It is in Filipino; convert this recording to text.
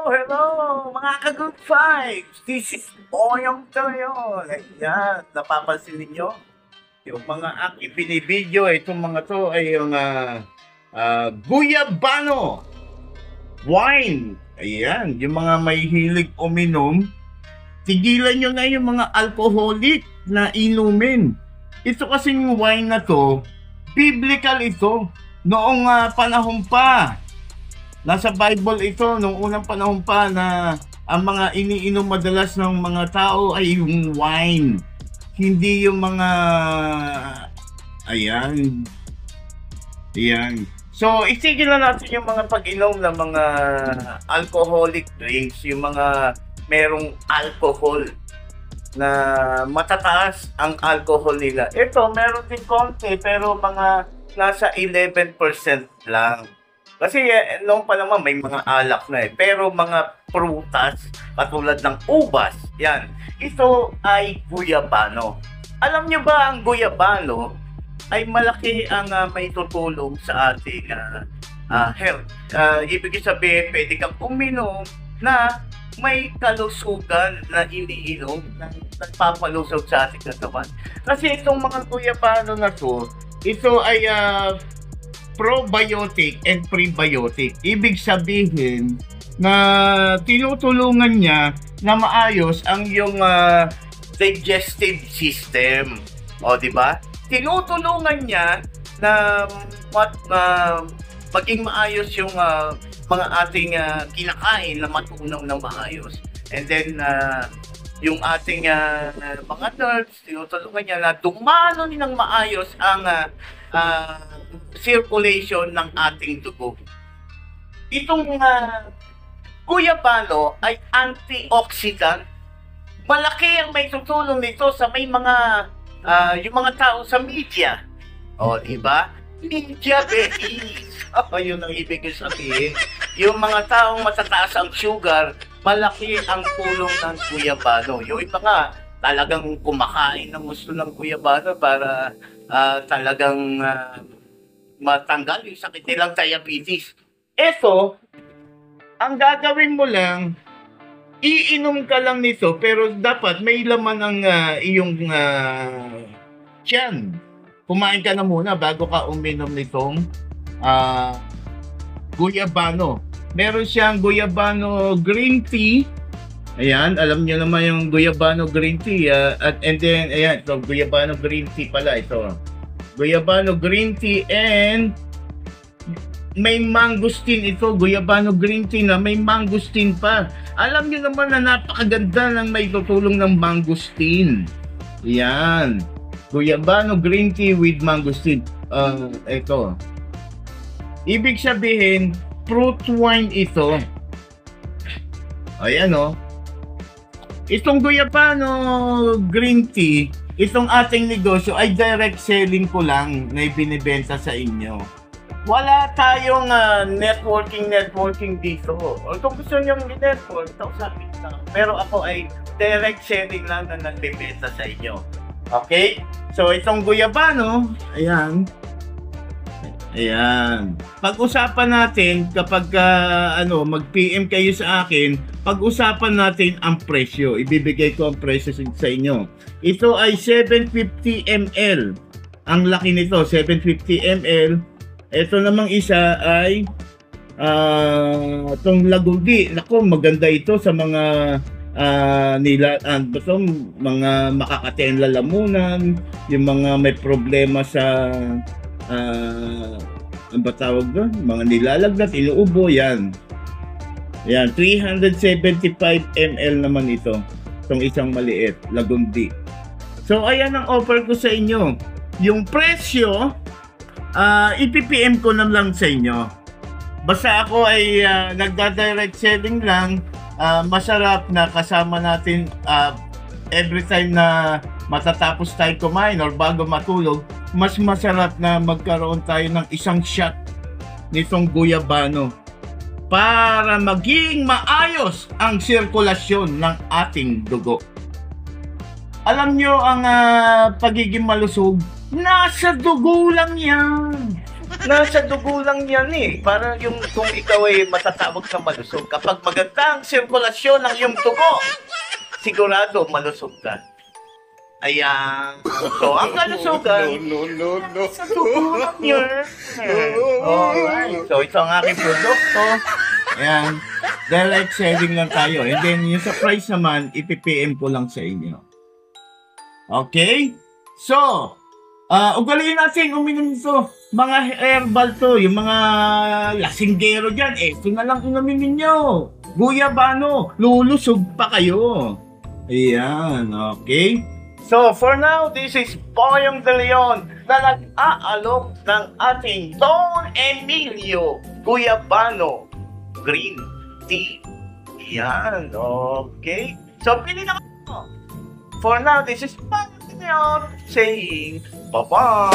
hello, mga ka-good vibes. This is Oyong Tayon. Ayan, napapansin ninyo? Yung mga aking binibideo, itong mga to ay yung Guyabano wine. Ayan, yung mga may hilig uminom, tigilan nyo na yung mga alcoholic na inumin. Ito kasing wine na to, biblical ito. Noong panahon pa, nasa Bible ito, noong unang panahon pa na ang mga iniinom madalas ng mga tao ay yung wine. Hindi yung mga, ayan. So, itigil na natin yung mga pag-inom ng mga alcoholic drinks, yung mga merong alcohol na matataas ang alcohol nila. Ito, meron din konti, pero mga nasa 11% lang. Kasi noong pa naman may mga alak na pero mga prutas, katulad ng ubas, yan. Ito ay guyabano. Alam nyo ba ang guyabano ay malaki ang may tutulong sa ating health. Ibig sabihin, pwede kang uminom na may kalusugan na iniinom na nagpapalusog sa ating katawan. Kasi itong mga guyabano na to, ito ay probiotic and prebiotic. Ibig sabihin na tinutulungan niya na maayos ang iyong digestive system. O, di ba? Tinutulungan niya na maging maayos yung mga ating kinakain na matunaw ng maayos. And then, yung ating mga nerves, tinutulungan niya na dumalo ng maayos ang circulation ng ating dugo. Itong guyabano ay antioxidant. Malaki ang may tutulong nito sa may mga yung mga tao sa media. O, diba? Media babies. Yun ang ibig sabihin. Yung mga taong matataas ang sugar, malaki ang tulong ng guyabano. Yung iba nga, talagang kumakain ng gusto ng guyabano para talagang matanggal yung sakit nilang diabetes. Ito, ang gagawin mo lang, iinom ka lang nito, pero dapat may laman ang iyong tiyan. Kumain ka na muna bago ka uminom nitong guyabano. Meron siyang guyabano green tea. Ayan, alam niyo naman yung guyabano green tea. And then, ayan, ito, guyabano green tea pala ito. Guyabano green tea and may mangosteen ito. Guyabano green tea na may mangosteen pa. Alam niyo naman na napakaganda ng may tutulong ng mangosteen. Yan. Guyabano green tea with mangosteen. Ito. Ibig sabihin, fruit wine ito. Ayan o. Itong guyabano green tea, itong ating negosyo ay direct selling ko lang na ibinibenta sa inyo. Wala tayong networking dito. O kung gusto nyo i-network, sabi lang. Pero ako ay direct selling lang na nagbibenta sa inyo. Okay? So itong guyabano, ayan. Ayan. Pag-usapan natin kapag mag-PM kayo sa akin, pag-usapan natin ang presyo. Ibibigay ko ang presyo sa inyo. Ito ay 750 ml. Ang laki nito, 750 ml. Ito namang isa ay itong Lagundi. Nako, maganda ito sa mga mga makakaten lalamunan, yung mga may problema sa ang batawag doon, mga nilalagnat, inuubo, yan. Yan, 375 ml naman ito. Itong isang maliit, Lagundi. So, ayan ang offer ko sa inyo. Yung presyo, ipipm ko na lang sa inyo. Basta ako ay nagda-direct selling lang, masarap na kasama natin every time na matatapos tayo kumain or bago matulog, mas masarap na magkaroon tayo ng isang shot nitong guyabano para maging maayos ang sirkulasyon ng ating dugo. Alam nyo, ang pagiging malusog, nasa dugo lang yan. Nasa dugo lang yan eh. Para yung kung ikaw ay matatawag na malusog, kapag maganda ang sirkulasyon ng iyong dugo, sigurado malusog ka. Ayan. So, ang kalusugan, sa dugo lang yan. Alright. So, ito ang aking produkto. Ayan. Dahil like saving lang tayo. And then, yung sa price naman, ipipm ko lang sa inyo. Okay? So, ugaliin natin uminom ito. Mga herbal to, yung mga lasinggero dyan, ito na lang inumin ninyo. Guyabano, lulusog pa kayo. Ayan, okay? So, for now, this is Boyong De Leon na nag-aalok ng ating Don Emilio Guyabano Green Tea. Ayan, okay? So, pili na kayo. For now, this is Boyong De Leon saying bye-bye!